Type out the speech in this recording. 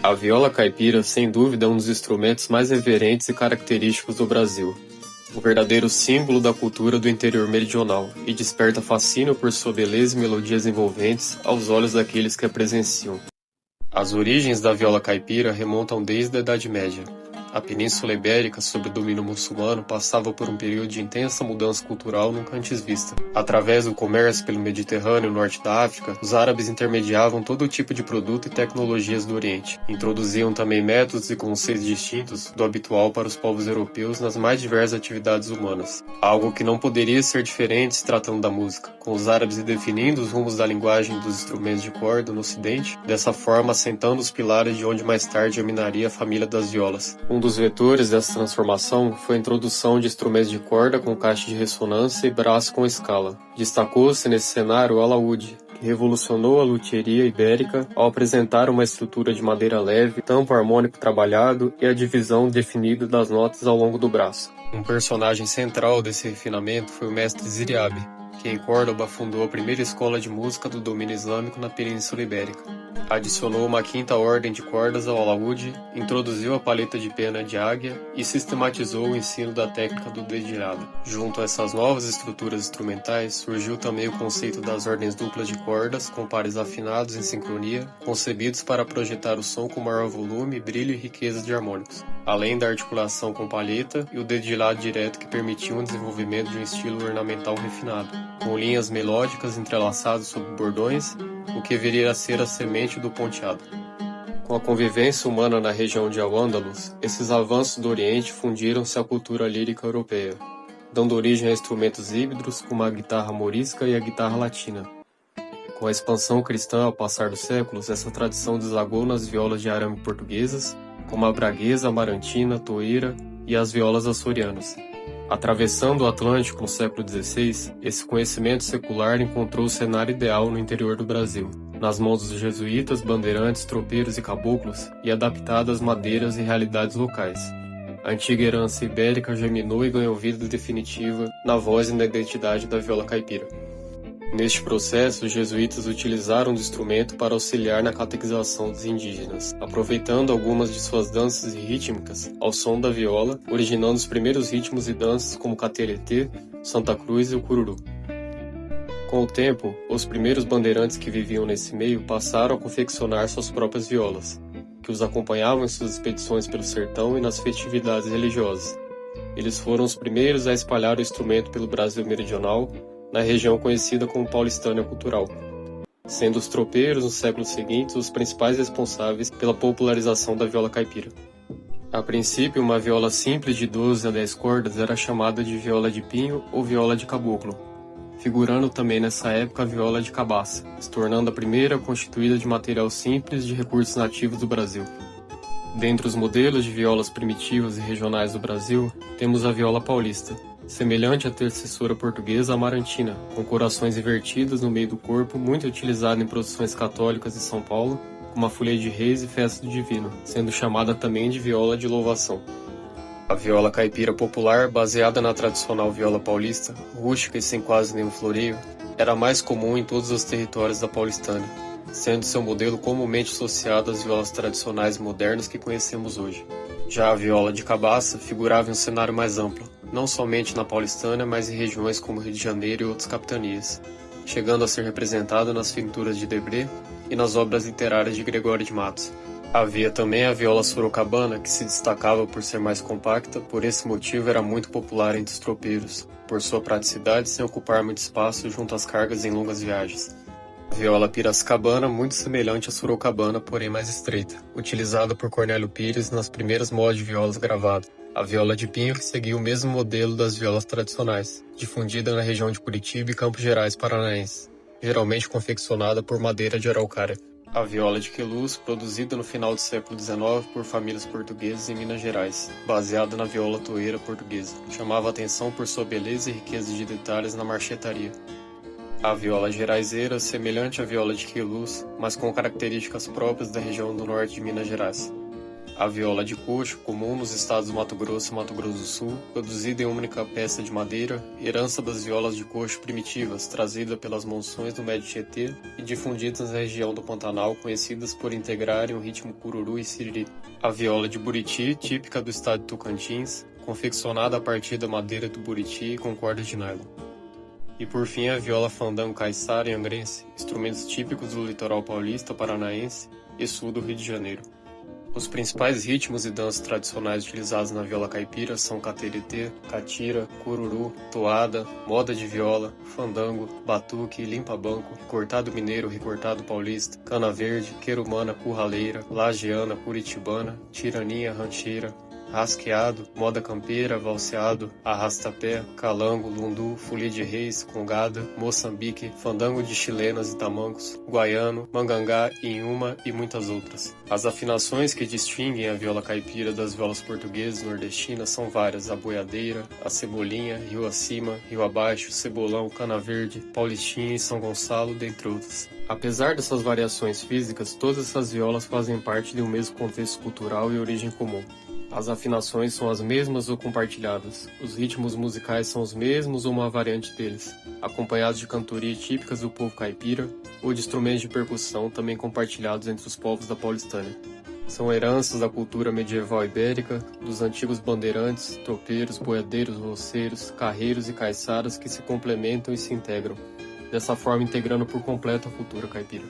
A viola caipira, sem dúvida, é um dos instrumentos mais reverentes e característicos do Brasil. O verdadeiro símbolo da cultura do interior meridional e desperta fascínio por sua beleza e melodias envolventes aos olhos daqueles que a presenciam. As origens da viola caipira remontam desde a Idade Média. A Península Ibérica, sob o domínio muçulmano, passava por um período de intensa mudança cultural nunca antes vista. Através do comércio pelo Mediterrâneo e norte da África, os árabes intermediavam todo tipo de produto e tecnologias do Oriente. Introduziam também métodos e conceitos distintos do habitual para os povos europeus nas mais diversas atividades humanas. Algo que não poderia ser diferente se tratando da música, com os árabes definindo os rumos da linguagem dos instrumentos de corda no Ocidente, dessa forma assentando os pilares de onde mais tarde germinaria a família das violas. Um dos vetores dessa transformação foi a introdução de instrumentos de corda com caixa de ressonância e braço com escala. Destacou-se nesse cenário o alaúde, que revolucionou a luthieria ibérica ao apresentar uma estrutura de madeira leve, tampo harmônico trabalhado e a divisão definida das notas ao longo do braço. Um personagem central desse refinamento foi o mestre Ziriabe, que em Córdoba fundou a primeira escola de música do domínio islâmico na Península Ibérica. Adicionou uma quinta ordem de cordas ao alaúde, introduziu a paleta de pena de águia e sistematizou o ensino da técnica do dedilhado. Junto a essas novas estruturas instrumentais, surgiu também o conceito das ordens duplas de cordas, com pares afinados em sincronia, concebidos para projetar o som com maior volume, brilho e riqueza de harmônicos, além da articulação com palheta e o dedilhado direto que permitiam o desenvolvimento de um estilo ornamental refinado, com linhas melódicas entrelaçadas sobre bordões, o que viria a ser a semente do ponteado. Com a convivência humana na região de Al-Ándalus, esses avanços do Oriente fundiram-se à cultura lírica europeia, dando origem a instrumentos híbridos como a guitarra morisca e a guitarra latina. Com a expansão cristã ao passar dos séculos, essa tradição desagou nas violas de arame portuguesas, como a braguesa, amarantina, toeira e as violas açorianas. Atravessando o Atlântico no século XVI, esse conhecimento secular encontrou o cenário ideal no interior do Brasil, nas mãos dos jesuítas, bandeirantes, tropeiros e caboclos, e adaptado às madeiras e realidades locais. A antiga herança ibérica germinou e ganhou vida definitiva na voz e na identidade da viola caipira. Neste processo, os jesuítas utilizaram do instrumento para auxiliar na catequização dos indígenas, aproveitando algumas de suas danças e rítmicas ao som da viola, originando os primeiros ritmos e danças como o cateretê, Santa Cruz e o cururu. Com o tempo, os primeiros bandeirantes que viviam nesse meio passaram a confeccionar suas próprias violas, que os acompanhavam em suas expedições pelo sertão e nas festividades religiosas. Eles foram os primeiros a espalhar o instrumento pelo Brasil meridional, na região conhecida como Paulistânia Cultural, sendo os tropeiros nos séculos seguintes os principais responsáveis pela popularização da viola caipira. A princípio, uma viola simples de 12 a 10 cordas era chamada de viola de pinho ou viola de caboclo, figurando também nessa época a viola de cabaça, se tornando a primeira constituída de material simples de recursos nativos do Brasil. Dentre os modelos de violas primitivas e regionais do Brasil, temos a viola paulista, semelhante à antecessora portuguesa amarantina, com corações invertidos no meio do corpo, muito utilizada em procissões católicas de São Paulo, como a Folia de Reis e Festa do Divino, sendo chamada também de viola de louvação. A viola caipira popular, baseada na tradicional viola paulista, rústica e sem quase nenhum floreio, era mais comum em todos os territórios da Paulistânia, sendo seu modelo comumente associado às violas tradicionais modernas que conhecemos hoje. Já a viola de cabaça figurava em um cenário mais amplo, não somente na Paulistânia, mas em regiões como Rio de Janeiro e outras capitanias, chegando a ser representada nas pinturas de Debré e nas obras literárias de Gregório de Matos. Havia também a viola sorocabana, que se destacava por ser mais compacta, por esse motivo era muito popular entre os tropeiros, por sua praticidade sem ocupar muito espaço junto às cargas em longas viagens. A viola piracicabana, muito semelhante à sorocabana, porém mais estreita, utilizada por Cornélio Pires nas primeiras modas de violas gravadas. A viola de pinho, que seguia o mesmo modelo das violas tradicionais, difundida na região de Curitiba e Campos Gerais paranaenses, geralmente confeccionada por madeira de araucária. A viola de queluz, produzida no final do século XIX por famílias portuguesas em Minas Gerais, baseada na viola toeira portuguesa, chamava a atenção por sua beleza e riqueza de detalhes na marchetaria. A viola geraizeira, semelhante à viola de queluz, mas com características próprias da região do norte de Minas Gerais. A viola de coxo, comum nos estados do Mato Grosso e Mato Grosso do Sul, produzida em uma única peça de madeira, herança das violas de coxo primitivas, trazida pelas monções do Médio Tietê e difundidas na região do Pantanal, conhecidas por integrarem o ritmo cururu e siriri. A viola de buriti, típica do estado de Tocantins, confeccionada a partir da madeira do buriti com cordas de nylon. E por fim a viola fandango caiçara e angrense, instrumentos típicos do litoral paulista, paranaense e sul do Rio de Janeiro. Os principais ritmos e danças tradicionais utilizados na viola caipira são cateretê, catira, cururu, toada, moda de viola, fandango, batuque, limpa-banco, recortado mineiro, recortado paulista, cana verde, querumana, curraleira, lajeana, curitibana, tiraninha, rancheira, rasqueado, moda campeira, valseado, arrastapé, calango, lundu, folia de reis, congada, moçambique, fandango de chilenas e tamancos, guaiano, mangangá, inhuma e muitas outras. As afinações que distinguem a viola caipira das violas portuguesas e nordestinas são várias: a boiadeira, a cebolinha, rio acima, rio abaixo, cebolão, cana verde, paulistinha e São Gonçalo, dentre outras. Apesar dessas variações físicas, todas essas violas fazem parte de um mesmo contexto cultural e origem comum. As afinações são as mesmas ou compartilhadas, os ritmos musicais são os mesmos ou uma variante deles, acompanhados de cantorias típicas do povo caipira ou de instrumentos de percussão também compartilhados entre os povos da Paulistânia. São heranças da cultura medieval ibérica, dos antigos bandeirantes, tropeiros, boiadeiros, roceiros, carreiros e caiçaras que se complementam e se integram, dessa forma integrando por completo a cultura caipira.